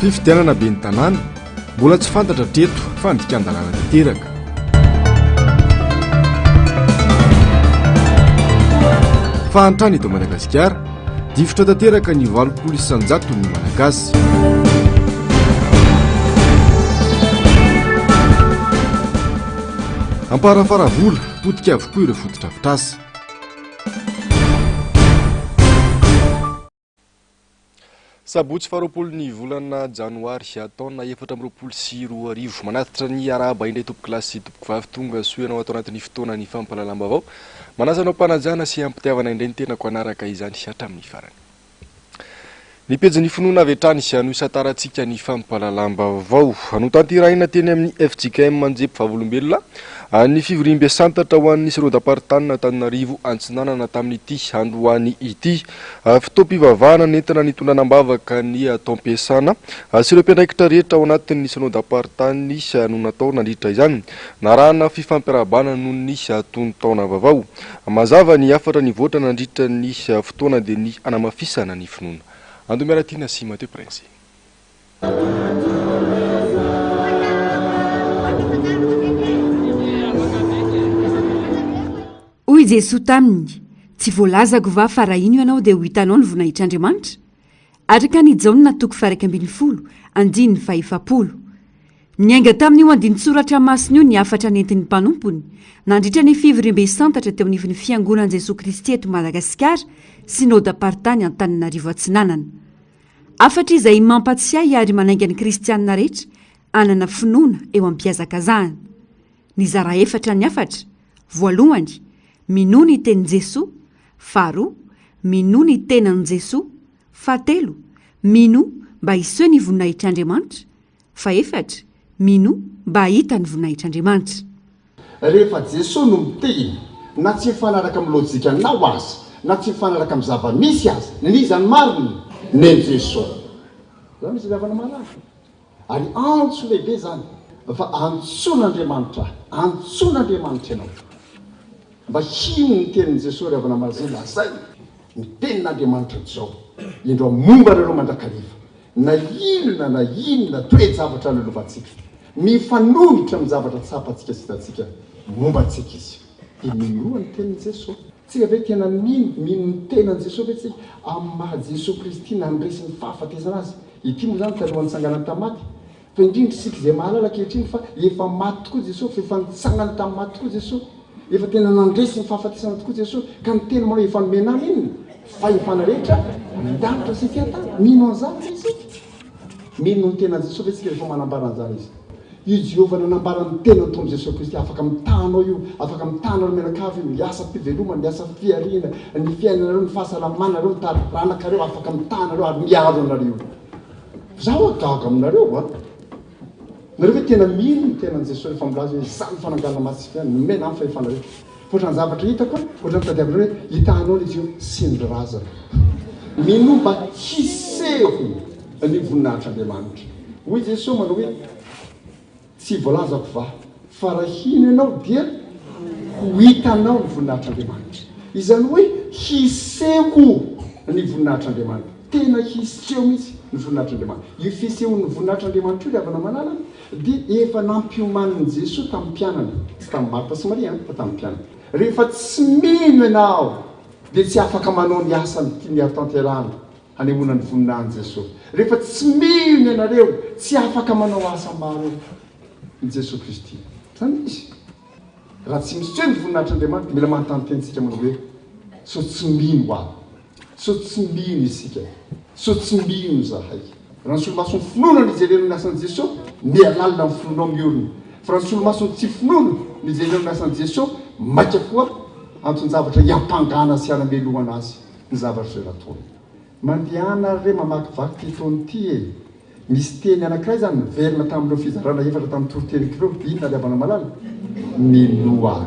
fifidianana be ny tanàna mbola tsy fantatra treto fa ndikan-dalàna tanteraka. Fa antrany eto Madagasikara difotra tanteraka ny 80 isanjaton'ny malagasy. Amparafara vola potika avokoa ireo fototra afitrasa. Sabotsy 20 volana janoary taona 2024 manatitra ny araba indray tompoko lasy sy tompoko vavy tonga soenao atao anatin'ny fotoana ny fampalalambo avao manasanao mpanajana sy ampitiavana indray ny tenako anaraka izany hatramin'ny farany. Ny pejin'ny finoana avy hatrany sy ano isatarantsika ny fampalalambo avao anotantiraina teny amin'ny FJKM manjepo vavolombelona ny fivoriam-be santatra ho an'ny Syrodapartanina Antananarivo Antsinanana tamin'ity androany ity fitoam-pivavahana nentina nitondranam-bavaka ny taom-piasana sy ireo mpiandraikitra rehetra ao anatin'ny Syrodapartany no natao nandritra izany narahana fifampiarabana noho ny tonon-taona vaovao mazava ny afatra ny voatra nandritra ny fotoana dia ny anamafisana ny finoana. Andomiaratina sy Mateo Prince. Hoy Jesoa taminy, tsy voalazako va fa raha ino ianao dia ho hitanao ny vonahitr'Andriamanitra? Araka ny Jaona 2:12, andiny 5:10. Niainga tamin'io andinin-tsoratra masina io ny afatra nentin'ny mpanompony, nandritra ny fivoriam-be santatra teo anivon'ny fiangonan'i Jesosy Kristy eto Madagasikara, Synodapartany Antananarivo Atsinanana. Afatra izay mampatsiahy ary manainga ny kristianina rehetra anana finoana eo am-piazakazahana. Nizara efatra ny afatra. Voalohany, minoa ny tenin' Jesoa. Faharoa, minoa ny tenan' Jesoa. Fahatelo, minoa mba hiseho ny vonahitr'Andriamanitra. Faefatra, minoa mba hahita ny vonahitr'Andriamanitra. Rehefa Jesoa no miteny na tsy mifanaraka amin'ny lojika nao azy na tsy mifanaraka amin'ny zava-misy azy nizany mariny nen Jesoa zany misy zavana malaza ary antso lehibe zany fa antson'Andriamanitra ianao mba hino ny tenin' Jesoa rehefa namazy lazay ny tenin'Andriamanitra zao indro momba reo mandrakariva na inona toe-javatra lolovantsika mifanohitra amin'ny zavatra tsapantsika sy hitantsika momba antsika izy dia minoa ny tenin' Jesoa. Tsika ve tena mino ny tenan' Jesoa ve tsika amin'ny maha Jesosy Kristy nandresy ny fahafatesana azy ity moa zany talohan'ny tsanganany tamaty fa indrindra sika izay mahalala ankehitriny fa efa maty tokoa Jesoa fa efa nitsangana tamin'ny maty tokoa Jesoa efa tena nandresy ny fahafatesana tokoa Jesoa ka ny tena manao efa nomenana inona fahefana rehetra midavitra sy fiatana mino an'izany isika mino ny tenan' Jesoa ve tsika rehefa manambara an'izany izy io Jehovah nanambarany tena ny Jesosy Kristy afaka mitanao io afaka mitanao menakavy io hiasa mpivelomana hiasa fiariana ny fiainanareo ny fahasalamanareo ny taranaka afaka mitanareo ary miaro anareo zaho agaga aminareo nareo hoe tena mino ny tenan' Jesoa rehefa milaza hoe izany fananganana masika nomena amin'ny fahefanareo ohatran'ny zavatra hitako ohatran'ny tadiavina hoe hitanao izy io sy ny razana mino mba hiseho ny voninahitry'Andriamanitra. Hoy Jesoa manao hoe tsy voalazako va fa raha hino ianao dia ho hitanao ny voninahitry'Andriamanitra. Izany hoe hiseho ny voninahitry'Andriamanitra tena hiseho mihitsy ny voninahitry'Andriamanitra. Io fiseho ny voninahitry'Andriamanitra io ry havana manala dia efa nampiomanin'i Jesoa tamin'ny mpianany tsy tamin'ny Marta sy Maria fa tamin'ny mpianany. Rehefa tsy mino ianao dia tsy afaka manao ny asany tiany tanterahana hanehoana ny voninahitry Jesoa. Rehefa tsy mino ianareo tsy afaka manao asa maro ny Jesosy Kristy. Zany izy raha tsy miseho ny voninahitry'Andriamanitra mila manontany tenitsika manao hoe so tsy mino aho so tsy mino isika so tsy mino zahay. Raha ny solomasony finoana ny ijerena ny asan'i Jesoa mialalina amin'ny finoanao miorina fa raha ny solomasony tsy finoana ny ijerena ny asan'i Jesoa maika koa antony-javatra hiampangana sy hanamelohana azy ny zavatra izay nataony. Mandehana re mamakivaky ty taony ity misy teny anankiray zany miverina tamin'ireo fizarana efatra tamin'ny toroteny kireo inona liavana malala minoa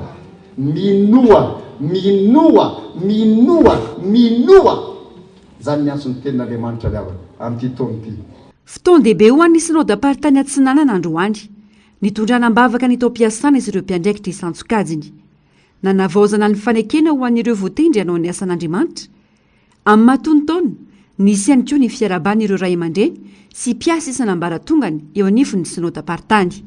zany ny antson'ny tenin'Andriamanitra liavana amin'ity taony ity. Fotoan-dehibe ho an'ny Synodapartany Atsinanana androany nitondranam-bavaka ny tao-piasana izy ireo mpiandraikitra isantsokajiny nanavaozana ny fanekena ho an'ireo voatendry hanao ny asan'Andriamanitra amin'ny mahatontaona nisy ihany koa ny fiarabany ireo ray aman-dreny sy mpiasa isan'ambaratongany eo anivon'ny synodam-paritany.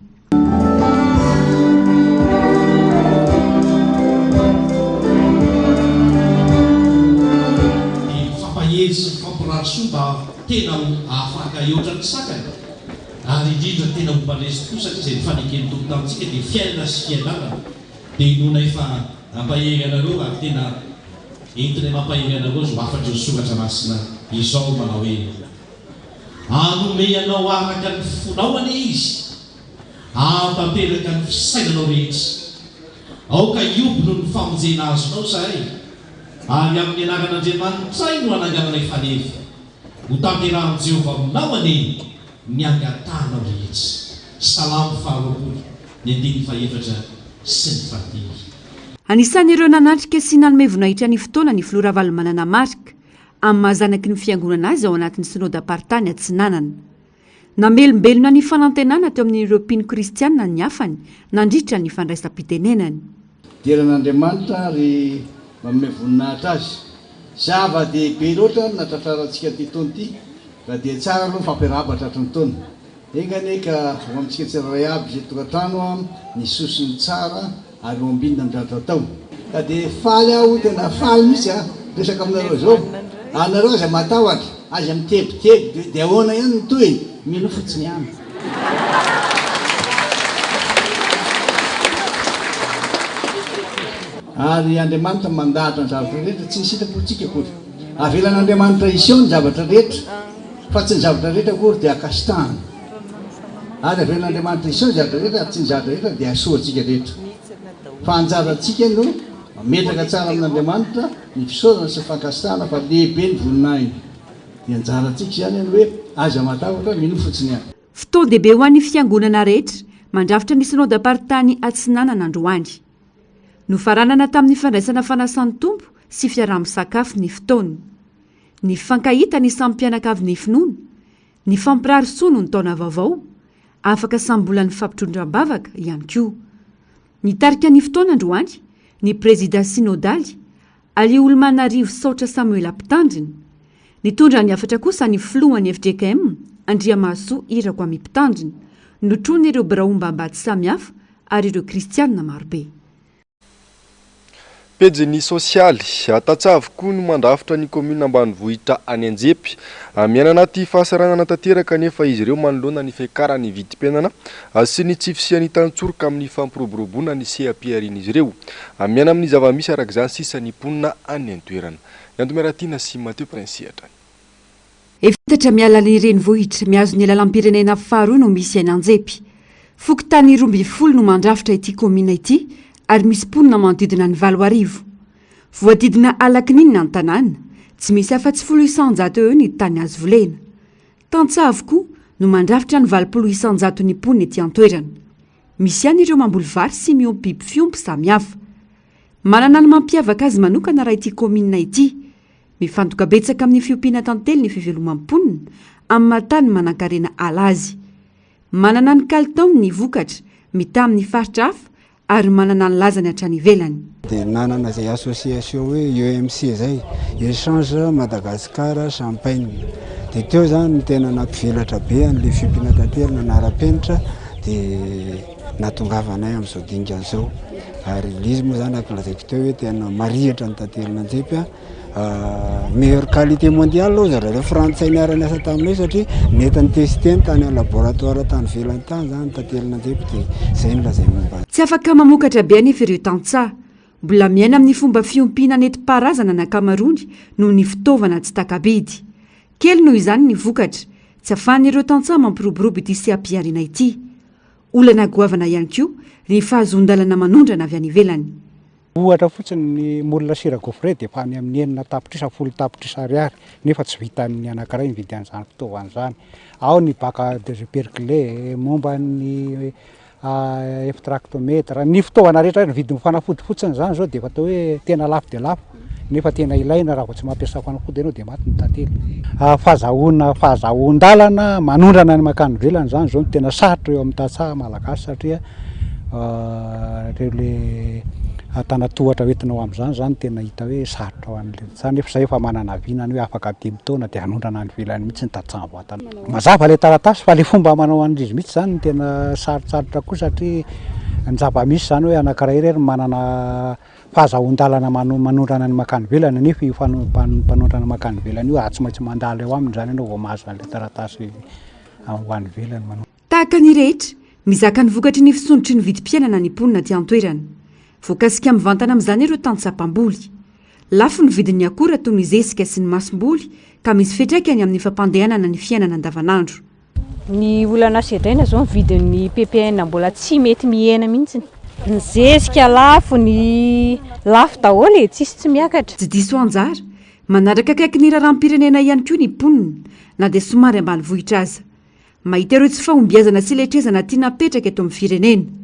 Fampahery sy fampirarisoa mba tena ahafaka eotra ny sakany ary indrindra tena hompalesy koa satria izay nifanekeny tokotantsika dia fiainana sy fiainana dia inona efa ampahery anareo ary tena entina mampahery anareo zo afatra soratra masina izao manao hoe anome anao araka ny fonaoany izy ampaperaka ny fisainanao rehetra aoka iobo no ny famonjena azonao zahay ary amin'ny anaran'Andriamanitra no ananganana ifanevy ho tanterahan'i Jehovah aminao ane ny angatanao rehetra. Salamo faharoapolo ny andiny fahaefatra sy ny fadimy. Anisan'ireo nanatrika sy nanome voninahitra ny fotoana ny Filoha Ravalomanana Marika amin'ny mahazanaky ny fiangonana azy ao anatin'ny synodam-paritany Atsinanana. Namelombelona ny fanantenana teo amin'ireo mpino kristianina ny hafany nandritra ny fandraisam-pitenenany. Diran'Andriamanitra ary manome voninahitra azy. Zava-dehibe loatra natratrarantsika ty taona ity, raha dia tsara aloha fampiarahaba tratry ny taona. Engany ka ho amintsika tsirairay aby izay tokantrano ny sosiny tsara ary ho ambinina amin'izatra atao. Ka dia faly aho tena faly mihitsy resaka aminareo zao. Anareo aza matahotra, aza mitebiteby dia ahoana ihany ny toy mino fotsiny ihany. Ary Andriamanitra mandahatra ny zavatra rehetra tsy nisitrapontsika akory. Avelan'Andriamanitra iseo ny zavatra rehetra fa tsy ny zavatra rehetra akory dia akasitahana. Ary avelan'Andriamanitra iseo ny zavatra rehetra tsy ny zavatra rehetra dia asoantsika rehetra. Fa anjarantsika no mametraka tsara amin'Andriamanitra ny fisaorana sy fankasitahana fa lehibe ny voninahiny. Dia anjarantsika izany any hoe aza matahotra mino fotsiny ihany. Fotoan-dehibe ho an'ny fiangonana rehetra mandrafitra ny synodam-paritany Atsinanana androany. Nofaranana tamin'ny fandraisana fanasan'ny tompo sy fiaraha-misakafo ny fotoany. Ny fankahita ny samy mpianakavy ny finoana, ny fampirarisoa no ny taona vaovao, afaka sambola ny fampitondram-bavaka ihany koa. Nitarika ny fotoana androany, ny président synodaly, Aliolomanarivo Saotra Samuel Ampitandrina, nitondra ny afatra kosa ny filohan'ny FDKM, Andriamasoa Irakwamy Mpitandrina, notrony ireo biraomba ambady samihafa ary ireo kristianina marobe. Pejiny sosialy atatsava avokoa no mandrafitra ny komuna ambanivohitra any Anjepy miaina anaty fahasaranana tanteraka nefa izy ireo manoloana ny fiakarany vidim-piainana sy ny tsy fisiany tantsoroka amin'ny fampiroboroboana ny CAP-arin'izy ireo miaina amin'ny zava-misy araka izany sisa ny mponina any an-toerana. Antomeratiana sy Mateo Prinsiatra. Efitatra miala ny renivohitra miazo ny lalam-pirenena faharoa no misy any Anjepy. Fokontany 12 no mandrafitra ity komuna ity ary misy mponina manodidina ny 7,000. Voadidina Alakininina ny tanàna, tsy misy afa-tsy 100 eo ny tany azo volena. Tantsava avokoa no mandrafitra ny 100 ny mponina ety an-toerana. Misy ihany ireo mamboly vary sy miompy biby fiompy samihafa. Manana ny mampiavaka azy manokana raha ity komuna ity. Mifantoka betsaka amin'ny fiompiana tantely ny fiveloman'ny mponina amin'ny mahatany manan-karena ala azy. Manana ny kalitaony ny vokatra mita amin'ny faritra hafa ary manana ny lazany hatrany ivelany. Dia nanana izay association hoe EMC zay, Échange Madagascar Champagne. Dia teo zany ny tena nampivelatra be an'ilay fiompiana tantely nanara-penitra dia nahatongavanay amin'izao dingan'izao. Ary izy moa zany ankalazaiko teo hoe tena marihatra ny tantelin'Anjepy meilleure qualité mondiale aloha zareo frantsay niara niasa taminay satria nentany testeny tany amin'ny laboratoire tany velany tany zany tantelin'Anjepy dia izay no lazay momba. Tsy afaka mamokatra be anefa ireo tantsaha, mbola miaina amin'ny fomba fiompiana nentim-paharazana ny ankamaroany noho ny fitaovana tsy takabidy. Kely noho izany ny vokatra, tsy afahan'ireo tantsaha mampiroborobo ity CAP-ariana ity. Olana goavana ihany koa ny fahazon-dalana manondrana avy any ivelany. Ohatra fotsiny ny molina sira gaufret dia efa any amin'ny 9 tapitrisa 10 tapitrisa ariary nefa tsy vitan'ny anankiray mividy an'izany fitaovana izany. Ao ny baka de perclé, momba ny eftractometre, ny fitaovana rehetra ny vidiny fanafody fotsiny izany zao dia efa atao hoe tena lafo dia lafo nefa tena ilaina raha vao tsy mampiasa fanafody ianao dia maty ny tantely. Fahazahoan-dalana manondrana ny makany velany izany zao no tena sarotra eo amin'ny tantsaha malagasy satria reo le tanatohatra hoentinao amin'izany zany tena hita hoe sarotra ho an'le zany nefa zay efa manana vinany hoe afaka dimtaona dia hanondrana any velany mihitsy ny tatsambo atana mazava le taratasy fa le fomba manao an'izy mihitsy zany tena sarotsarotra koa satria ny zava-misy zany hoe anankiray irery manana fahazahon-dalana manondrana ny makany velany nefa io mpanondrana makany velany io tsy maintsy mandala eo aminy zany ianao vao mahazo an'le taratasy ho any velany manao tahaka ny rehetra mizaka ny vokatry ny fisontry ny vidim-piainana ny mponina ty antoerana voakasika mivantana amin'izany ireo tantsapam-boly lafo ny vidin'ny akora toy ny zesika sy ny masom-boly ka misy fitraikany amin'ny fampandehanana ny fiainana andavanandro ny olana sedraina zao vidin'ny PPN mbola tsy mety mihena mihitsy ny zesika lafo ny lafo daholo tsisy tsy miakatra tsy diso anjara manaraka akaiky ny raharam-pirenena ihany koa ny mponina na dia somary ambany vohitra aza mahita ireo tsy fahombiazana sy letrezana tia napetraka eto amin'ny firenena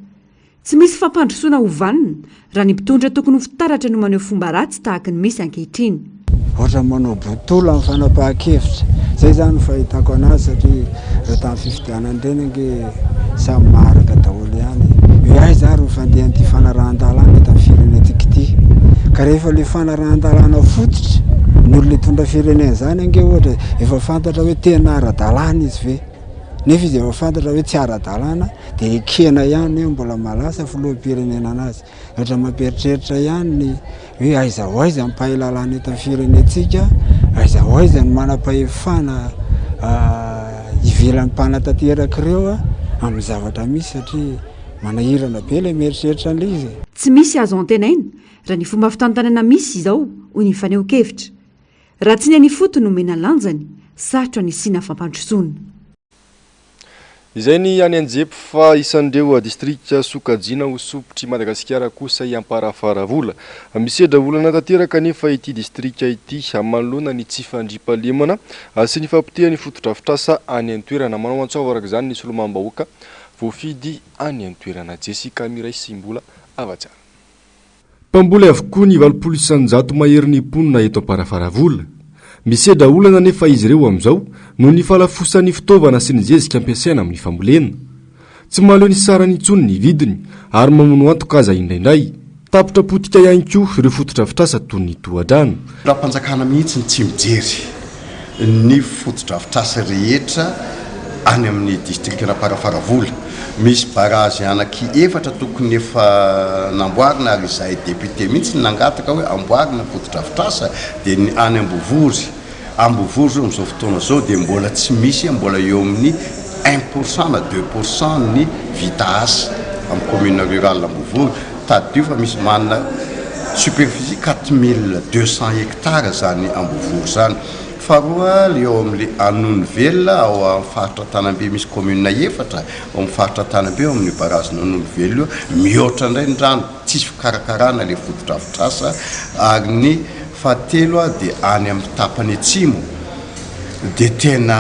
tsy misy fampandrosoana ho vanina raha ny mpitondra tokony ho fitaratra no maneho fomba ratsy tahaka ny misy ankehitriny ohatra manao botolo amin'ny fanapahan-kevitra zay zany fahitako anazy satria raha tamin'ny fifidianany reny ange samy maharaka daholo ihany hoe ay za ro fandehan'ity fanarahan-dalàna eto amin'ny firenentsika ity ka rehefa le fanarahan-dalàna fototra n'olona tondra firenena zany ange ohatra efa fantatra hoe tena ara-dalàna izy ve nefa izy efa fantatra hoe tsy ara-dalàna dia ekena ihany eo mbola malasa filoham-pirenena anazy ohatra mampieritreritra ihany hoe aiza ho aiza mipahay lalàna eto amin'ny firenentsika aiza ho aiza ny manam-pahefana ivelan'ny mpanatanteraka ireo amin'ny zavatra misy satria manahirana be ilay mieritreritra an'ilay izy tsy misy azo antenaina raha ny fomba fitantanana misy izao hoy ny faneho-kevitra raha tsy ny any foto no mena lanjany sarotra ny sina fampandrosoana izay ny any anjepy fa isan'ireo distrika Sokajina ho sopotry Madagasikara kosa hiamparafaravola misy edra olana tanteraka nefa ity distrika ity manoloana ny tsy fandriampahalemana sy ny fampitehany fotodrafitrasa any an-toerana manao an-tsao araka izany ny solomam-bahoaka voafidy any an-toerana Jessica Miray Simbola avatsara mpamboly avokoa ny 700 mahery ny mponina eto amparafaravola misy edra olana nefa izy ireo amin'izao no ny falafosan'ny fitaovana sy ny zezika ampiasaina amin'ny fambolena tsy mahaleo ny sarany intsony ny vidiny ary mamono antoka aza indraindray tapitra potika ihany koa ireo fotodrafitrasa toy ny tohadrano raha mpanjakana mihitsy ny tsy mijery ny fotodrafitrasa rehetra any amin'ny distrikana Amparafaravola misy barazy anaky efatra tokony efa namboarina ary izay député mihitsy nangataka hoe amboarina fotodrafitrasa dia ny any Ambovory zao amin'izao fotoana zao dia mbola tsy misy mbola eo amin'ny 1% na 2% ny vita asa amin'ny commune rurale Ambovory tadio fa misy manana superficie 4200 hectares zany Ambovory zany faharoa eo amin'le Anono Velona ao amin'ny faritra Tanambe misy commune efatra ao amin'ny faritra Tanambe ao amin'ny barazina Anono Velona mihoatra indray ny rano tsisy fikarakarana le fotodrafitrasa ary ny fahatelo dia any amin'ny tapany atsimo dia tena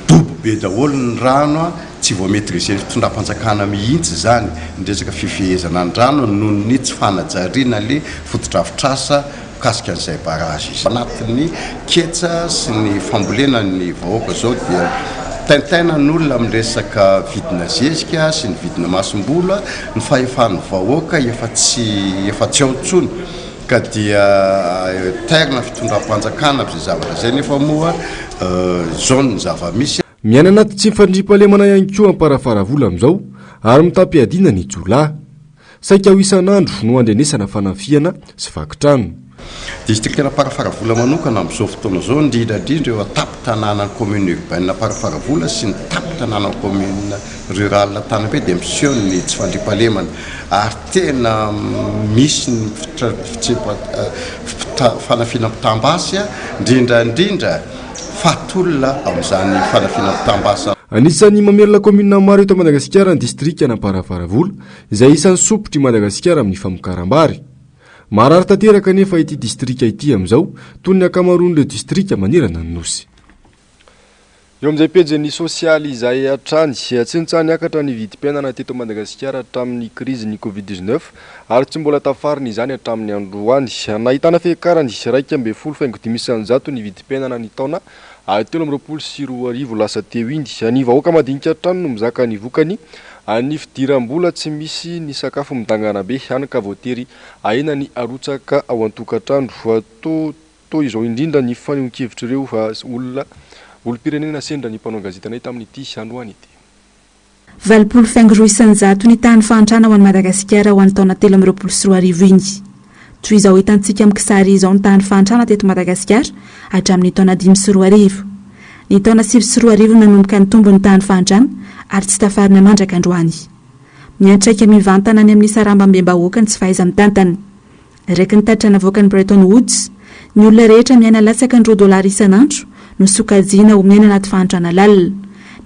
dobo be daholo ny rano tsy vao maîtriser fitondram-panjakana mihitsy zany ny resaka fifehezana ny rano noho ny tsy fanajariana le fotodrafitrasa kasika an'izay barazy izy anatin'ny ketsa sy ny fambolena ny vahoaka zao dia taintaina n'olona amin'ny resaka vidina zezika sy ny vidina masom-bola ny fahefan'ny vahoaka efa tsy aontsony ka dia terna fitondram-panjakana amin'izay zavatra zay nefa moa zao ny zava-misy miaina anaty tsy mifandriam-pahalemana ihany koa amparafaravola amin'izao ary mitampiadina ny jolahy saika ho isan'andro no andrenesana fanafiana sy vakitrano distrikana Amparafaravola manokana amin'izao fotoana zao indrindrandrindra eo tapin-tanànan'ny commune urbaine Amparafaravola sy ny tapin-tanànan'ny commune rurale Tanambe dia miseho ny tsy fandriampahalemana ary tena misy ny fanafiana mpitambasy indrindrandrindra fatolona amin'izany fanafiana mpitambasy anisan'ny mamelona commune maro eto Madagasikara ny distrikana Amparafaravola izay isan'ny sopotry Madagasikara amin'ny famokaram-bary marary tanteraka nefa ity distrika ity amin'izao toy ny akamaroan'ireo distrika manirana ny nosy eo amin'izay pejy sosialy izay hatrany tsy nitsahany akatra ny vidim-piainana teto Madagasikara hatramin'ny krizy ny Covid-19 ary tsy mbola tafariny izany hatramin'ny androany nahitana fiakarany 1.5% ny vidim-piainana ny taona 324 lasa teo indy ny vahoaka madinika hatrany no mizaka ny vokany Any fidiram-bola tsy misy ny sakafo midangana be hany ka voatery ahena ny arotsaka ao an-tokatrano atao izao indrindra ny fanehoan-kevitra ireo fa olom-pirenena sendra ny mpanao gazetanay tamin'ity androany ity. 20 ny tany fahantrana ho an'i Madagasikara ho an'ny taona 2024 iny. Toy izao hitantsika amin'ny kisary izao ny tany fahantrana teto Madagasikara hatramin'ny taona 2024. Ny taona 2024 nanomboka ny tombo ny tany fahantrana ary tsy tafarina mandraka androany. Miantraika mivantana any amin'ny sarambam-be-bahoaka ny tsy fahaiza mitantana. Raiky ny tatra navoaka ny Bretton Woods, ny olona rehetra miaina latsaka ny $2 isanandro no sokajiana ho miaina anaty fahantrana lalina.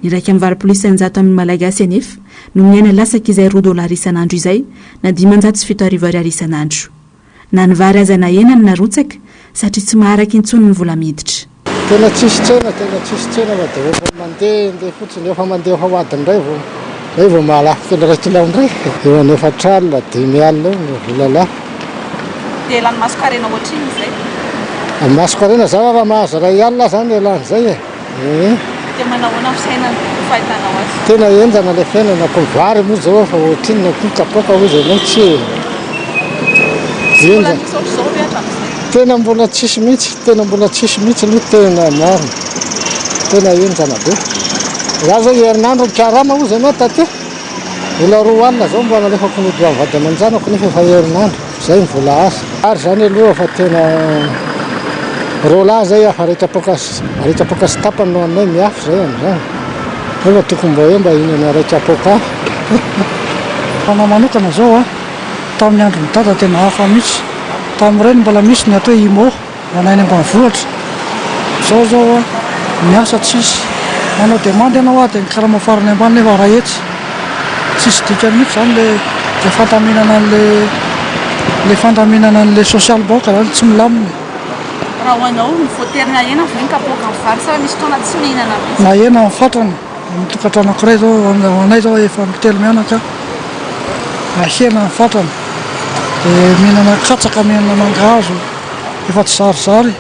Ny raika amin'ny 20% amin'ny Malagasy anefa no miaina lasaka izay $2 isanandro izay na 507 ariary isanandro. Na ny vary aza na hena na rotsaka satria tsy maharaka intsony ny vola miditra. Tena tsisy tsena fa dia efa mandeha fotsiny efa mandeha ho adiny iray vao mahalafo kely 2 kilao indray. Eo amin'ny 4 alina 5 alina eo vola lafo. Dia lany masoko-karena ohatriny izay? Amin'ny masoko-karena zao raha mahazo 2 alina zany elan'izay e. Dia manahoana fisainana fahitanao azy? Tena enjana ilay fiainana ko vary moa zao efa ohatriny na kapoaka hoy izay tsy mbola misy ohatr'izao ve hatramin'izay? Tena mbola tsisy mihitsy aloha tena marina. Tena enjana be. Raha zao herinandro karama hoy izay anao taty. Vola 2 alina zao mbo analefako ny ody vady aman-janako nefa efa herinandro. Zay ny vola asa. Ary zany aloha fa tena rola zay afa rehetra-poka sy tapany no anay miafy zay amin'izany. Nefa tokony mba hinana rehetra-poka. Fanahy manokana zao tamin'ny andro ny dada tena hafa mihitsy. Tamin'ireny mbola misy ny atao imo manay ny ambanivohitra. Zao miasa tsisy. Manao demandy ianao dia ny karama farany ambany nefa rahetsy. Tsisy dika mihitsy zany le fandaminana an'le social bank zany tsy milamina. Raha hoanao mivoaterina hena ve ny kapoaka amin'ny vary sa misy fotoana tsy mihinana mihitsy? Na hena amin'ny fatrana. Amin'ny tokatrano anankiray zao anay zao efa mitelo mianaka. Hena amin'ny fatrana. Dia mihinana katsaka, mihinana mangahazo efa tsy zarizary.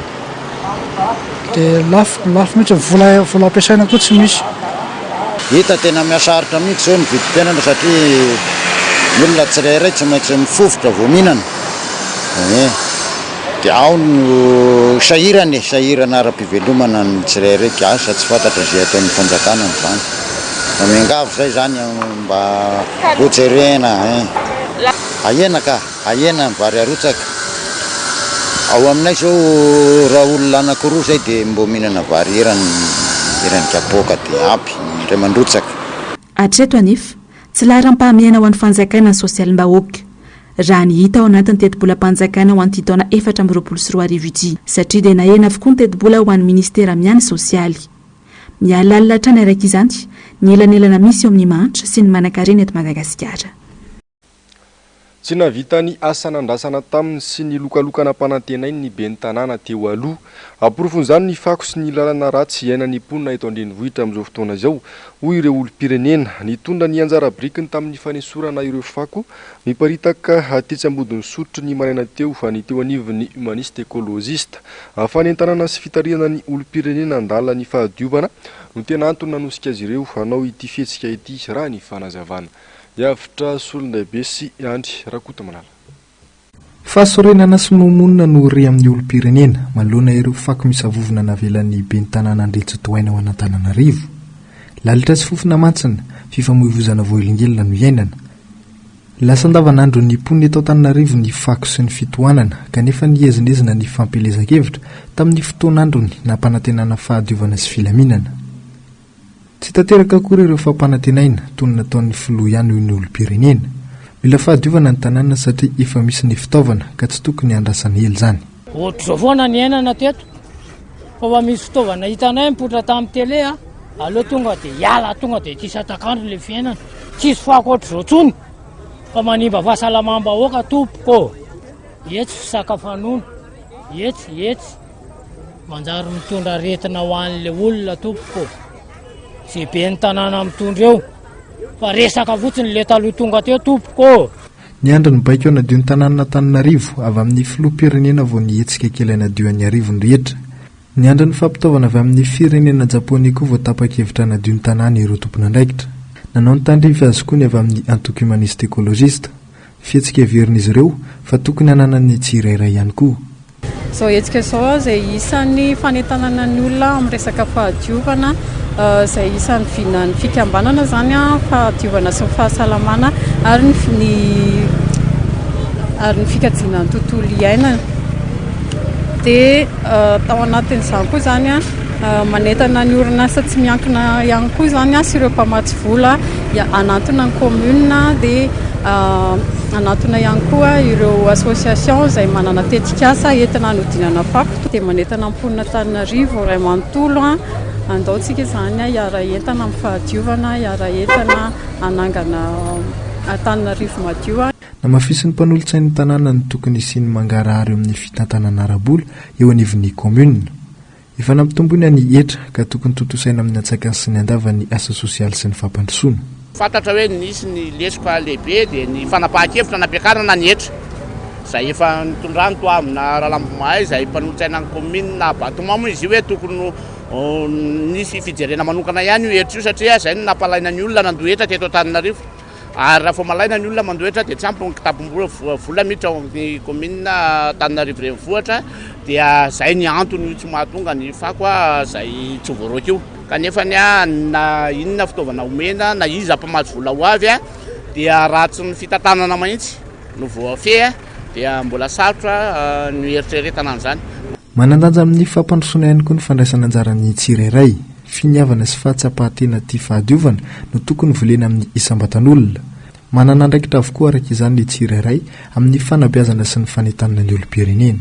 Dia lafo mihitsy vola ampiasaina koa tsy misy. Hita tena mihasarotra mihitsy zao ny vidim-piainana satria ny olona tsirairay tsy maintsy mifofotra vao mihinana. Dia ao no sahirana ara-pivelomana ny tsirairay asa tsy fantatra izay ataon'ny fanjakana n'izany. Miangavo zay zany mba hojerena. Ahena ny vary arotsaka. Ao aminay zao raha olona anankiroa zay dia mbo mihinana vary erany kapoaka dia ampy ray mandrotsaka. Hatreto anefa tsy laharam-pahamiana ho an'ny fanjakana ny sosialim-bahoaka. Raha ny hita ao anatin'ny teti-bolam-panjakana ho an'ity taona 2024 ity satria dia nahena avokoa ny teti-bola ho an'ny ministera miany sosialy. Mialalina hatrany araka izany ny elanelana misy eo amin'ny manitra sy ny manan-karena eto Madagasikara. Tsy navita ny asa nandrasana taminy sy ny lokalokana mpanantenainy ny ben'ny tanàna teo aloha. Amporofon'izany ny fako sy ny lalana ratsy iainan'ny mponina eto an-drenivohitra amin'izao fotoana izao hoy ireo olom-pirenena. Nitondra ny anjara birikiny tamin'ny fanesorana ireo fako miparitaka atetsy ambodin'ny sotro ny maraina teo fa ny teo anivon'ny humaniste écologiste. Fanentanana sy fitariana ny olom-pirenena andala ny fahadiovana no tena antony nanosika azy ireo hanao ity fihetsika ity raha ny fanazavana. Yavitra solondabe sy Andry Rakotomanala. Fahasorenana sy mamonina no re amin'ny olom-pirenena malona ireo fako misavovona navelan'ny ben'ny tanàna Andretsy Toaina ao Antananarivo. Lalitra sy fofona mantsina fifamoivoizana voahelingelina no iainana. Lasa andavanandro ny mponina eto Antananarivo ny fako sy ny fitohanana kanefa niezina ny fampelezan-kevitra tamin'ny fotoan'androny nampanantenana fahadiovana sy filaminana. Tsy tanteraka akory ireo fampanantenaina toy ny nataon'ny filoha ihany ny olom-pirenena. Mila fahadiovana ny tanàna satria efa misy ny fitaovana ka tsy tokony handrasana ela izany. Ohatr'izao foana ny iainana teto. Fa misy fitaovana hitanay mipoitra tamin'ny tele aloha tonga dia ity satakandro ilay fiainana. Tsisy fako ohatr'izao tsony. Fa manimba fahasalamam-bahoaka tompoko. Etsy fisakafoanana. Etsy. Manjary mitondra aretina ho an'ilay olona tompoko. Zay ben'ny tanàna mitondra eo. Fa resaka fotsiny le taloha tonga teo tompoko. Ny andro ny baiko nadio ny tanàna Antananarivo avy amin'ny filoha-pirenena vao nihetsika kely nadio ny arivony rehetra. Ny andro ny fampitaovana avy amin'ny firenena Japony koa vao tapa-kevitra nadio ny tanàna ireo tompon'andraikitra. nanao ny tandrifa azy koa ny avy amin'ny antoky humaniste écologiste fihetsika heverin'izy ireo fa tokony hananany tsirairay ihany koa. Zao hetsika zao izay isan'ny fanentanana ny olona amin'ny resaka fahadiovana izay isan'ny vinany fikambanana zany a fahadiovana sy ny fahasalamana ary ny fikajiana ny tontolo iainana. Dia tao anatin'izany koa zany a manentana ny orinasa tsy miankina ihany koa zany a sy ireo mpamatsy vola anatona ny commune dia anatona ihany koa ireo association izay manana tetikasa entina hanodinana fako dia manentana amponina Antananarivo Ray Manontolo andaontsika zany a hiara entana amin'ny fahadiovana hiara entana hanangana Antananarivo madio. Namafisin'ny mpanolotsain'ny tanàna ny tokony isiany mangarahary eo amin'ny fitantanana ara-bola eo anivon'ny commune. Efa nampitomboina ny etra ka tokony tontosaina amin'ny atsakany sy ny andava ny asa sosialy sy ny fampandrosoana. Fantatra hoe nisy ny lesoka lehibe dia ny fanapahan-kevitra nampiakarana ny etra izay efa nitondrany to amina Rahalambomahay izay mpanolotsaina ny commune na Batoma moa izy io hoe tokony nisy fijerena manokana ihany io etra io satria izay no nampalaina ny olona nandoa etra teto Antananarivo. Ary raha malaina ny olona mandoetra dia tsy ampy ny kitapo vola miditra ao amin'ny commune Antananarivo renivohitra dia izay ny antony tsy mahatonga ny fako izay tsy voaroaka io. Kanefa na inona fitaovana omena na iza mpamatsy vola ho avy dia ratsy ny fitantanana mahitsy no voafehy dia mbola sarotra ny eritreretana an'izany. Manandanja amin'ny fampandrosoana ihany koa ny fandraisana anjaran'ny tsirairay. Finiavana sy fahatsapahatena tia fahadiovana no tokony volena amin'ny isam-batan'olona. Manana andraikitra avokoa araka izany ny tsirairay amin'ny fanabeazana sy ny fanentanana ny olom-pirenena.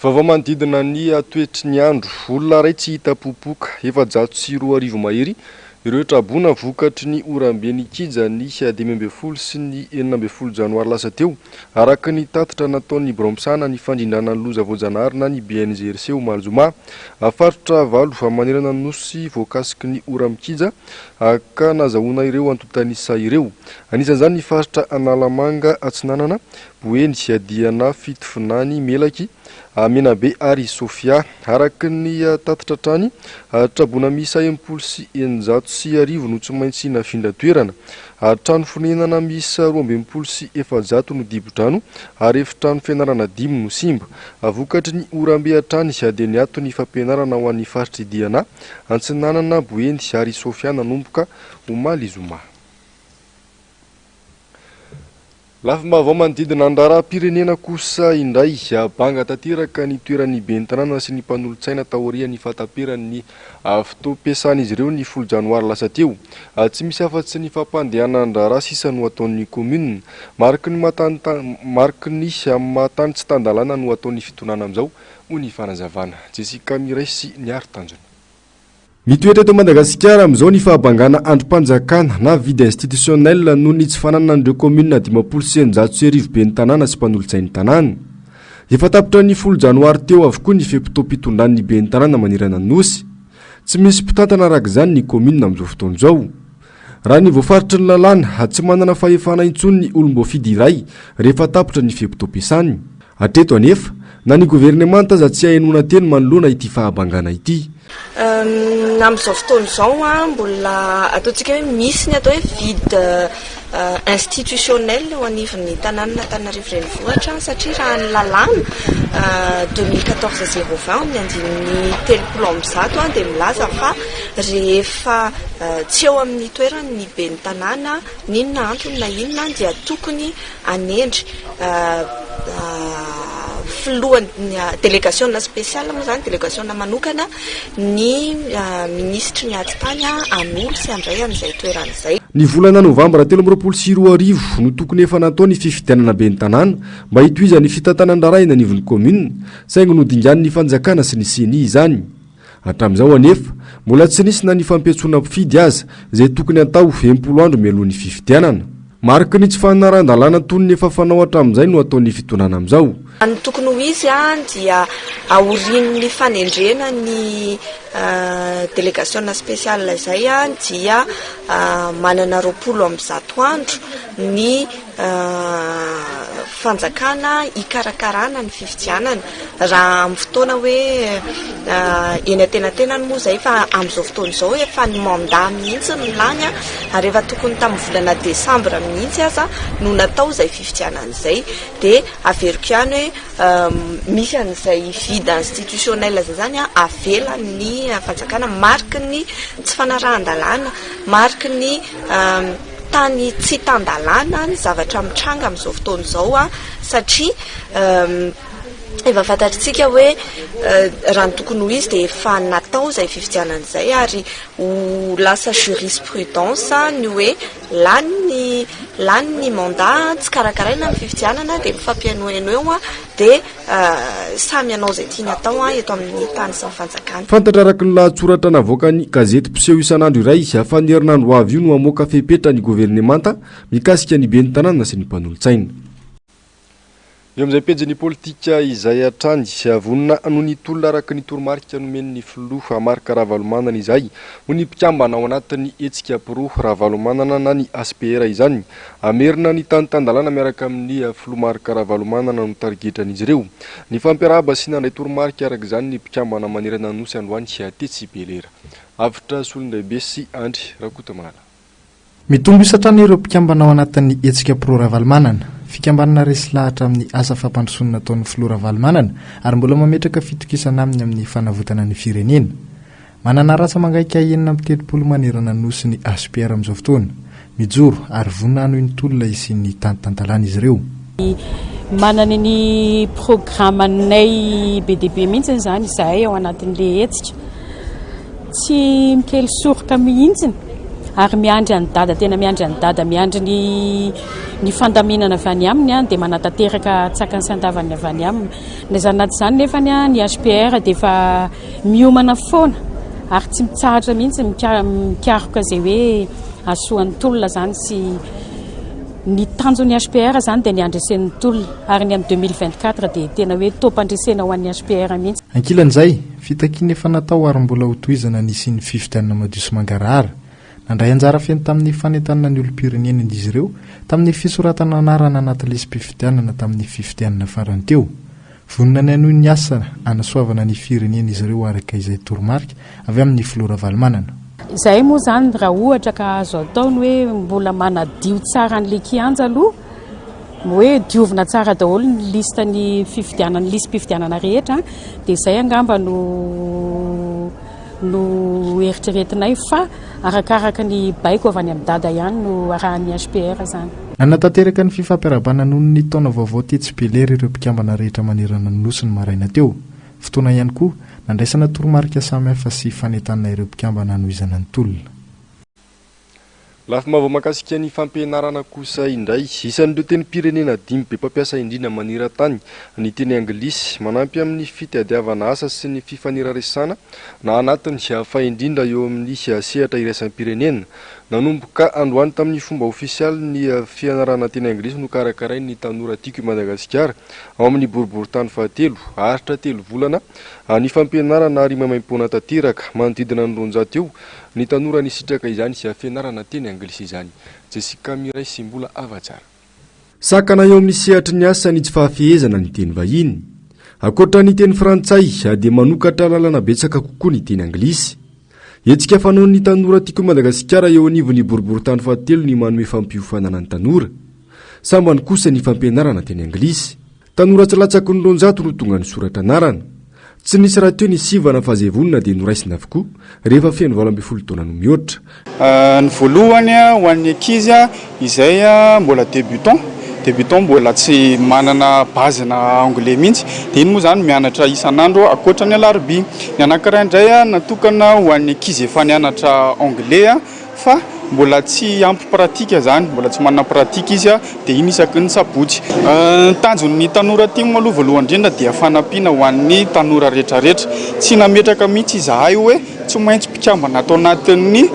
Vaovao manodidina ny toetry ny andro, olona ray tsy hita popoka, 704 mahery ireo trabona vokatry ny oram-ben'ny kija ny 12 sy ny 14 janoary lasa teo araka ny tatitra nataon'ny Bromsana ny fandrindrana ny loza voajanahary na ny BNGRC o Malzoma afarotra valo fa manerana nosy voakasiky ny oram-kija ka nazahoana ireo antotanisa ireo. Anisan'izany ny faritra Analamanga Atsinanana, Boeny sy Adiana Fitofinany Melaky Menabe ary Sofia araka ny tatitra trany trabona misa 70 sy arivo no tsy maintsy nafindra toerana trano fonenana misa 12 sy 700 no dibo-drano ary efitrano fianarana 5 no simba vokatry ny orambe atrany sy ady ny ato ny fampianarana ho an'ny faritra Diana Antsinanana Boeny ary Sofia nanomboka omaly Zoma. Lafim-baovao manodidina andraram-pirenena kosa indray banga tanteraka ny toeran'ny bentanàna sy ny mpanolotsaina taorian'ny fataperan'ny fotoam-piasan'izy ireo ny 10 janoary lasa teo. Tsy misy afa-tsy ny fampandehana andrara sisa no ataon'ny commune. Mariky ny mahatany tsy tandalana no ataon'ny fitonana amin'izao ho ny fanazavana. Jessica Miray sy ny Artanjona. Mitoetra eto Madagasikara amin'izao ny fahabangana androm-panjakana na vide institutionnel noho ny tsy fananana an'ireo commune 500 ben'ny tanàna sy mpanolotsain'ny tanàna. Efa tapitra ny 10 janoary teo avokoa ny fepitoam-pitondran'ny ben'ny tanàna manerana ny nosy. Tsy misy mpitantana araka izany ny commune amin'izao fotoana izao. Raha ny voafaritry ny lalàna tsy manana fahefana intsony ny olom-boafidy iray rehefa tapitra ny fepitoam-piasany. Hatreto anefa na ny gouvernemanta aza tsy hahenona teny manoloana ity fahabangana ity. Amin'izao fotoana izao mbola ataontsika hoe misy ny atao hoe vide institutionnel ho anivon'ny tanàna Antananarivo renivohitra satria raha ny lalàna 2014-020 ny andininy 30 dia milaza fa rehefa tsy eo amin'ny toerany ny ben'ny tanàna ninona antony na inona dia tokony anendry filohan'ny délégation spéciale moa zany délégation manokana ny ministre ny ati-tany an'olo sy andray an'izay toerana izay. Ny volana novambra 2024 no tokony efa natao ny fifidianana ben'ny tanàna mba hitohizany fitantanandrara eny anivon'ny commune saingy no dingan'ny fanjakana sy ny CENI izany. Hatramin'izao anefa mbola tsy nisy na ny fampiatsoana mpifidy aza izay tokony atao 20 andro mialohan'ny fifidianana. Mariky ny tsy fanarandalana toy ny efa fanao hatramin'izay no ataon'ny fitonana amin'izao. Ny tokony ho izy dia aorian'ny fanendrena ny délégation spéciale izay dia manana 20 amby 100 andro ny fanjakana ikarakarana ny fifidianana raha amin'ny fotoana hoe eny atenatenany moa zay fa amin'izao fotoana izao efa ny mandat mihitsy milany ary efa tokony tamin'ny volana desambra mihitsy aza no natao zay fifidianana izay dia averiko ihany hoe misy an'izay vide institutionnel zay zany avela ny fanjakana mariky ny tsy fanarahan-dalàna mariky ny tany tsy tan-dalàna ny zavatra mitranga amin'izao fotoana izao satria efa fantatritsika hoe raha ny tokony ho izy dia efa natao izay fifidianana izay ary ho lasa jurisprudence ny hoe lany ny mandat tsy karakaraina ny fifidianana dia mifampianoeno eo dia samy anao izay tiany atao eto amin'ny tany sy ny fanjakana. Fantatra araka ny lahatsoratra navoaka ny gazety mpiseho isan'andro iray hafa ny herinandro avy io no hamoaka fepetra ny governemanta mikasika ny ben'ny tanàna sy ny mpanolo-tsaina. Eo amin'izay pejy politika izay hatrany vonina noho ny tolona araka ny toromarika nomen'ny filoha Marc Ravalomanana izay ho ny mpikambana ao anatin'ny hetsika pirò Ravalomanana na ny ASPR izany amerina ny tany-tandalàna miaraka amin'ny filoha Marc Ravalomanana no tarigetran'izy ireo. Ny fampiarahaba sy nandray toromarika araka izany ny mpikambana manerana nosy androany sy atetsy belera. Avitra solondehibe sy Andry Rakotomala. Mitombo isatrany ireo mpikambana ao anatin'ny hetsika pirò Ravalomanana. Fikambanana resy lahatra amin'ny asa fampandrosoana nataon'ny filoha Ravalomanana ary mbola mametraka fitokisana aminy amin'ny fanavotana ny firenena. Manana rasa mangaika 730 manerana nosy ny ASPR amin'izao fotoana. Mijoro ary vonina anohy ny tolona isy ny tany-tantalàna izy ireo. Manana ny programanay be dia be mihitsy izany izahay ao anatin'ilay hetsika. Tsy mikely soroka mihitsy ary miandry any dada, tena miandry any dada, miandry ny fandaminana avy any aminy dia manatanteraka tsakany sy andavany avy any aminy. Nezanaty izany nefa ny ASPR dia efa miomana foana ary tsy mitsahatra mihitsy mikaroka izay hoe asoan'ny tolona zany sy ny tanjon'ny ASPR zany dia ny andresen'ny tolona ary ny amin'ny 2024 dia tena hoe topandresena ho an'ny ASPR mihitsy. Ankilan'izay fitakiana efa natao ary mbola ho tohizana nisy ny fifidianana madio sy mangarahara. Nandray anjara feno tamin'ny fanentanana ny olom-pirenena izy ireo tamin'ny fisoratana anarana anaty lesy-pifidianana tamin'ny fifidianana farany teo. Vonina ny anohy ny asa anasoavana ny firenena izy ireo araka izay toromarika avy amin'ny filoha Ravalomanana. Izay moa zany raha ohatra ka azo ataony hoe mbola manadio tsara an'ilay kianja aloha, hoe diovina tsara daholo ny lisy fifidianana rehetra dia izay angamba no eritreretinay fa arakaraka ny baiko avy any amin'ny dada ihany no arahan'ny ASPR zany. Nanatanteraka ny fifampiarabana noho ny taona vaovao tetsy belera ireo mpikambana rehetra manerana ny nosy ny maraina teo. Fotoana ihany koa nandraisana toromarika samihafa sy fanentanana ireo mpikambana anohizana ny tolona. Lafa mavo makasika ny fampianarana kosa indray, isan'ireo teny pirenena 5 be mpampiasa indrindra maneran-tany ny teny anglisy manampy amin'ny fitadiavana asa sy ny fifaneraresana na anatin'ny hafa indrindra eo amin'ny sehatra iraisany pirenena. Nanomboka androany tamin'ny fomba ofisialy ny fianarana teny anglisy no karakarainy ny tanora tiako i Madagasikara ao amin'ny boriboritany fahatelo aritra 3 volana ny fampianarana ary mamaim-poana tanteraka manodidina ny 200 eo ny tanora nisitraka izany sy fianarana teny anglisy izany. Jessica Miray sy mbola avatsara. Sakana eo amin'ny sehatry ny asa ny tsy fahafehezana ny teny vahiny. Akoatra ny teny frantsay dia manokatra lalana betsaka kokoa ny teny anglisy. Hetsika fanaon'ny tanora tiako Madagasikara eo anivon'ny boriboritany fahatelo ny manome fampiofanana ny tanora. Sambany kosa ny fampianarana teny anglisy. Tanora tsy latsaky ny 200 no tonga ny soratra anarana. Tsy nisy raha teo ny sivana fazevonina dia noraisina avokoa rehefa feno 12 taona no mihoatra. Ny voalohany ho an'ny ankizy izay mbola débutant mbola tsy manana base na anglais mihitsy dia iny moa zany mianatra isan'andro akoatra ny alarobia. Ny anankiray indray natokana ho an'ny ankizy efa nianatra anglais fa mbola tsy ampy pratika zany, mbola tsy manana pratika izy dia iny isaky ny sabotsy. Tanjon'ny tanora ty maloha voalohany indrindra dia fanampiana ho an'ny tanora rehetrarehetra. Tsy nametraka mihitsy izahay hoe tsy maintsy mpikambana atao anatin'ny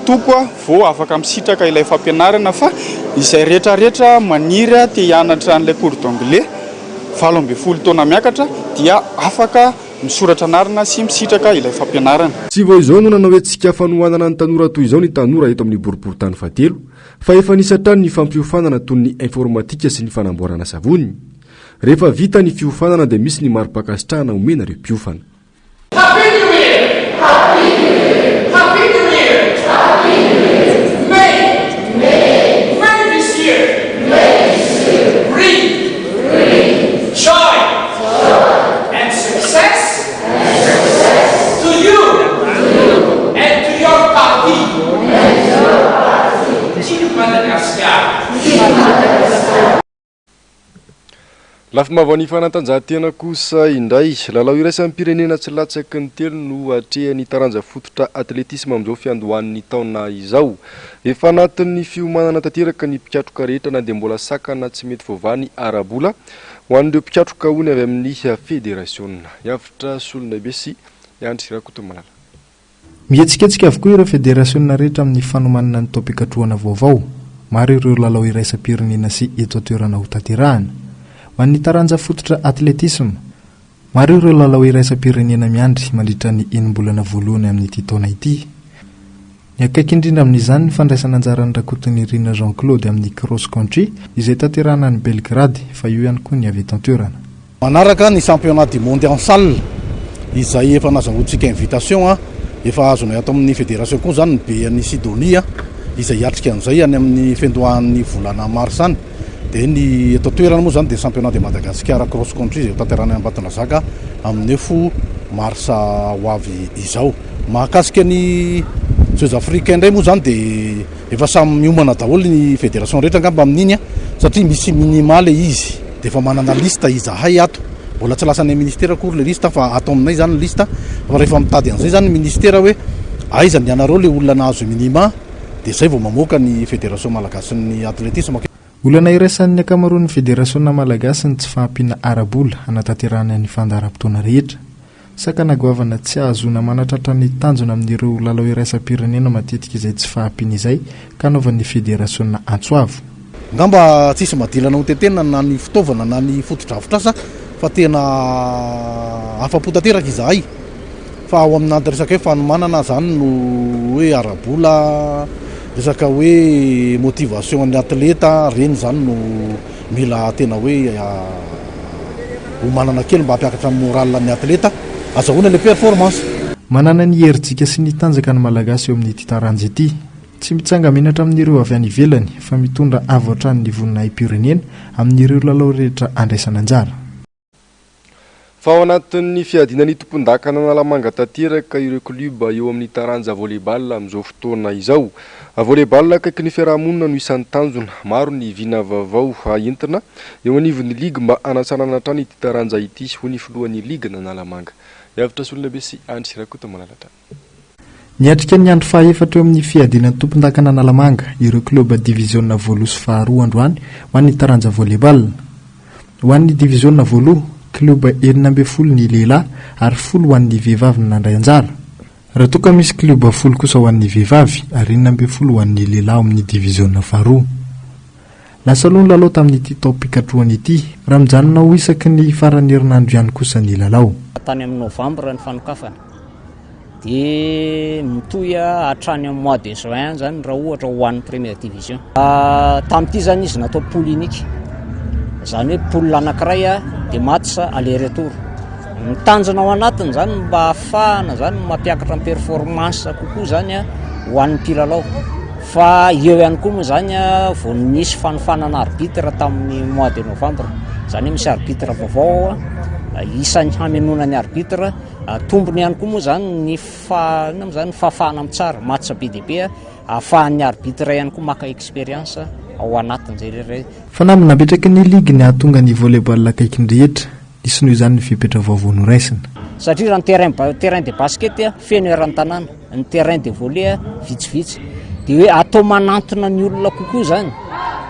toko vao afaka misitraka ilay fampianarana fa izay rehetrarehetra maniry te hianatra an'ilay cours d'anglais 12 taona miakatra dia afaka misoratra anarina sy misitraka ilay fampianarana. Tsy vao izao no nanao hoe tsika fanohanana ny tanora toy izao ny tanora eto amin'ny boriboritany fahatelo fa efa nisatrany ny fampiofanana toy ny informatika sy ny fanamboarana savony. Rehefa vita ny fiofanana dia misy ny mari-pakasitrahana omena ireo mpiofana. Lafa mavany fanatanjahantena kosa indray lalao iraisan'ny pirenena tsy latsaky ny telo no atrehany taranja fototra atletisme amin'izao fiandohan'ny taona izao. Efa anatin'ny fiomanana tanteraka ny mpiatroka rehetra na dia mbola sakana tsy mety voavany arabola ho an'ireo mpiatroka hony avy amin'ny federasiona. Yavitra solona be sy Andry Rakotomalala. Mihetsiketsika avokoa ireo federasiona rehetra amin'ny fanomanana ny topikatroana vaovao. Maro ireo lalao iraisam-pirenena sy eto an-toerana ho tanterahana. Ho an'ny taranja fototra atletisme, maro ireo lalao iraisam-pirenena miandry mandritra ny enim-bolana voalohany amin'ity taona ity. Ny akaiky indrindra amin'izany ny fandraisana anjaran'ny Rakotony Rina Jean-Claude amin'ny cross country izay tanterahana ny Belgrade fa io ihany koa ny avy eto an-toerana. Manaraka ny championnat du monde en salle izay efa nazahoantsika invitation efa azonay ato amin'ny fédération koa zany ny be an'ny Sidonia izay hiatrika an'izay any amin'ny fiandohan'ny volana mars any. Dia ny eto toerana moa zany dia championnat de Madagascar cross country izay tanterahana Ambatonazaka amin'ny 9 mars ho avy izao. Mahakasika ny Jeux africains indray moa zany dia efa samy miomana daholo ny fédération rehetra angamba amin'iny satria misy minimaly izy dia efa manana lista izahay ato. Mbola tsy lasan'ny ministère akory le lista fa ato aminay zany ny lista fa rehefa mitady an'izay zany ny ministère hoe aiza ny anareo le olona nahazo minima dia zay vao mamoaka ny fédération malagasy ny atletisme. Olana iraisan'ny akamaroan'ny federasiona malagasy ny tsy fahampiana arabola hanatanterahana ny fandaharam-potoana rehetra. Sakana goavana tsy ahazona manatratra ny tanjona amin'ireo lalao iraisam-pirenena matetika izay tsy fahampiana izay ka anaovan'ny federasiona Antsoavo. Ngamba tsisy madilana ho tetena na ny fitaovana na ny fotodrafitrasa fa tena afa-po tanteraka izahay. Fa ao amin'andro resaka hoe fanomanana zany no hoe arabola, resaka hoe motivation an'ny atleta reny zany no mila tena hoe ho manana kely mba hampiakatra amin'ny moral ny atleta azahoana le performance. Manana ny herintsika sy ny tanjaka ny malagasy eo amin'ity taranja ity. Tsy mitsanga menatra amin'ireo avy any ivelany fa mitondra avotra ny voninahim-pirenena amin'ireo lalao rehetra andraisana anjara. Fa ao anatin'ny fiadinan'ny tompon-dakana Analamanga tanteraka ireo kluba eo amin'ny taranja volleyball amin'izao fotoana izao. Volleyball akaiky ny fiarahamonina no isan'ny tanjona, maro ny vina vaovao entina eo anivon'ny liga mba hanatsanana hatrany ity taranja ity ho ny filohan'ny liga na Analamanga. Yavitra solona be sy Andry Rakotomalala. Niatrika ny andro fahaefatra eo amin'ny fiadinan'ny tompon-dakana Analamanga ireo kluba diviziona voaloha sy faharoa androany ho an'ny taranja volleyball. Ho an'ny diviziona voaloha kluba 12 ny lehilahy ary 10 ho an'ny vehivavy nandray anjara. Raha toa ka misy kluba 10 kosa ho an'ny vehivavy ary 12 ho an'ny lehilahy amin'ny diviziona faharoa. Lasa aloha ny lalao tamin'ity tao-pikatroana ity raha mijanona ho isaky ny faran'ny herinandro ihany kosa ny lalao. Tany amin'ny novambra ny fanokafana dia mitohy hatrany amin'ny mois de juin zany raha ohatra ho an'ny première division. Tamin'ity zany izy natao poule unique, zany hoe poule anankiray dia match aller retour. Mitanjona ao anatiny zany mba ahafahana zany mampiakatra ny performance kokoa zany ho an'ny mpilalao. Fa eo ihany koa moa zany vao nisy fanofanana arbitre tamin'ny mois de novembre, zany misy arbitre vaovao isan'ny hamelona ny arbitre, tombony ihany koa moa zany ny fahafahana amin'ny tsara match be dia be ahafahan'ny arbitre ihany koa maka expérience ao anatin'izay rehetra. Fa namina napetraky ny ligy ny ahatonga ny volleyball akaiky ny rehetra, nisy noho izany ny fipetra vaovao noraisina. Satria raha ny terrain de basket feno eran-tanàna, ny terrain de volley vitsivitsy, dia hoe atao manantona ny olona kokoa zany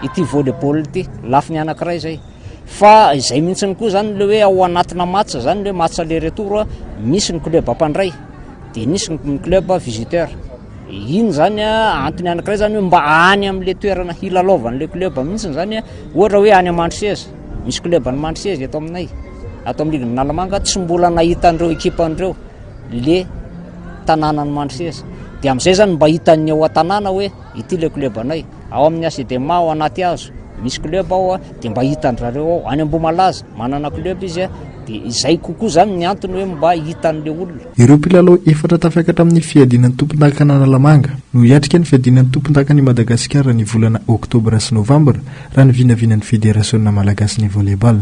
ity volleyball ity, lafiny anankiray zay. Fa izay mihitsiny koa zany le hoe ao anatina match zany le match aller retour misy ny club ampandray dia nisy ny club visiteur. Iny zany antony anankiray zany hoe mba any amin'le toerana hilalaovan'le club mihitsiny zany ohatra hoe any Manchester, misy club any Manchester eto aminay ato amin'ny ligny Nalamanga tsy mbola nahita an'ireo ekipan'ireo le tanànany Mandrisesa dia amin'izay zany mba hitan'ny ao an-tanàna hoe ity le club anay ao amin'ny ACDMA ao anaty hazo misy club ao dia mba hitan'rareo ao any Ambohimalaza manana club izy dia izay kokoa zany ny antony hoe mba hitan'le olona. Ireo mpilalao efatra tafiakatra amin'ny fiadinan'ny tompon-dakana Analamanga no hiatrika ny fiadinan'ny tompon-dakany Madagasikara ny volana Oktobra sy Novambra raha ny vinavinan'ny Federasiona Malagasy ny volleyball.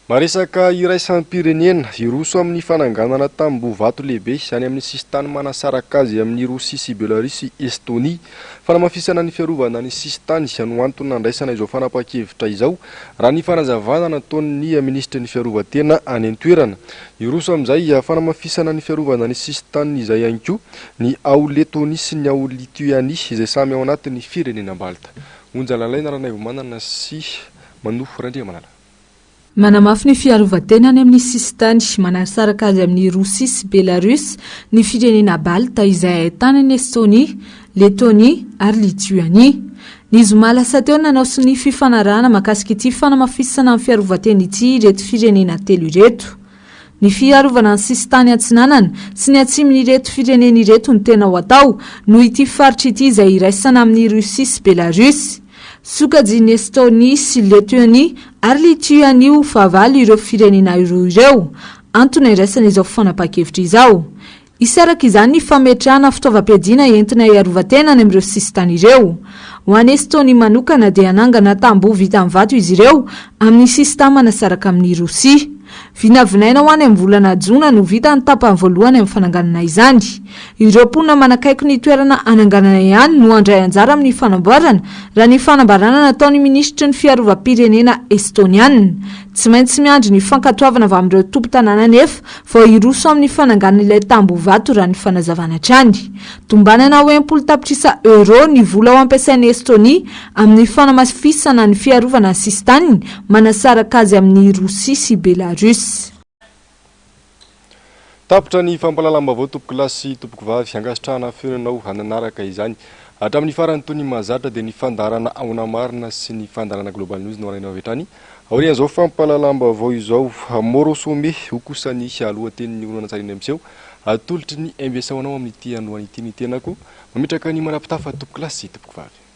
Maresaka iraisampirenena iroso amin'ny fananganana tamboho vato lehibe izany amin'ny sistany manasaraka azy amin'ny Rosia sy Belarusy Estonia. Fanamafisana ny fiarovana ny sistany no antony nandraisana izao fanapa-kevitra izao raha ny fanazavana nataon'ny ministra ny fiarovatena any an-toerana. Iroso amin'izay fanamafisana ny fiarovana ny sistany izay ihany koa ny ao Letonia sy ny ao Lituania izay samy ao anatin'ny firenena Balta. Onjalalaina Ranaivo Manana sy Manofo Randriamanala. Manamafy ny fiarovatena any amin'ny sistany manasaraka azy amin'ny Rosia sy Belarus ny firenena Balta izay ahitana ny Estonia, Letonia ary Lituania. Ny zoma lasa teo nanao sy ny fifanarahana mahakasika ity fanamafisana amin'ny fiarovatena ity ireto firenena telo ireto. Ny fiarovana ny sistany atsinanana sy ny atsiminy ireto firenena ireto ny tena ho atao noho ity faritra ity izay iraisana amin'ny Rosia sy Belarus. Sokajiny Estonia sy Letonia ary Lituania ho fahavalo ireo firenena roa ireo. Antony iraisana izao fanapa-kevitra izao. Isaraka izany ny fametrahana fitaovam-piadiana entina iarovatena any amin'ireo sistany ireo. Ho an'ny Estonia manokana dia hanangana tamboho vita amin'ny vato izy ireo amin'ny sistany manasaraka amin'ny Rosia. Vinavinaina ho any amin'ny volana Jona no vita ny tapany voalohany amin'ny fananganana izany. Ireo mponina manakaiky ny toerana ananganana ihany no handray anjara amin'ny fanamboarana raha ny fanambarana nataon'ny ministra ny fiarovam-pirenena Estoniana. Tsy maintsy miandry ny fankatoavana avy amin'ireo tompo-tanàna nefa vao hiroso amin'ny fananganana ilay tamboho vato raha ny fanazavana hatrany. Tombanana hoe 10 tapitrisa euro ny vola ho ampiasain'ny Estonia amin'ny fanamafisana ny fiarovana ny sistany manasaraka azy amin'ny Rosia sy Belarus. Tapitra ny fampalalambavao tompoko lahy sy tompoko vavy angasitrahana fenanao hananaraka izany. Hatramin'ny farany toy ny mahazatra dia ny fandarana aona marina sy ny fandarana Global News no araina avy hatrany. Aorian'izao fampalalambavao izao Moro Some ho kosa ny lohatenin'ny olona tsarina amin'izao atolotry ny MBS anao amin'ity androany ity ny tenako mametraka ny manapitafa tompoko lahy sy tompoko vavy.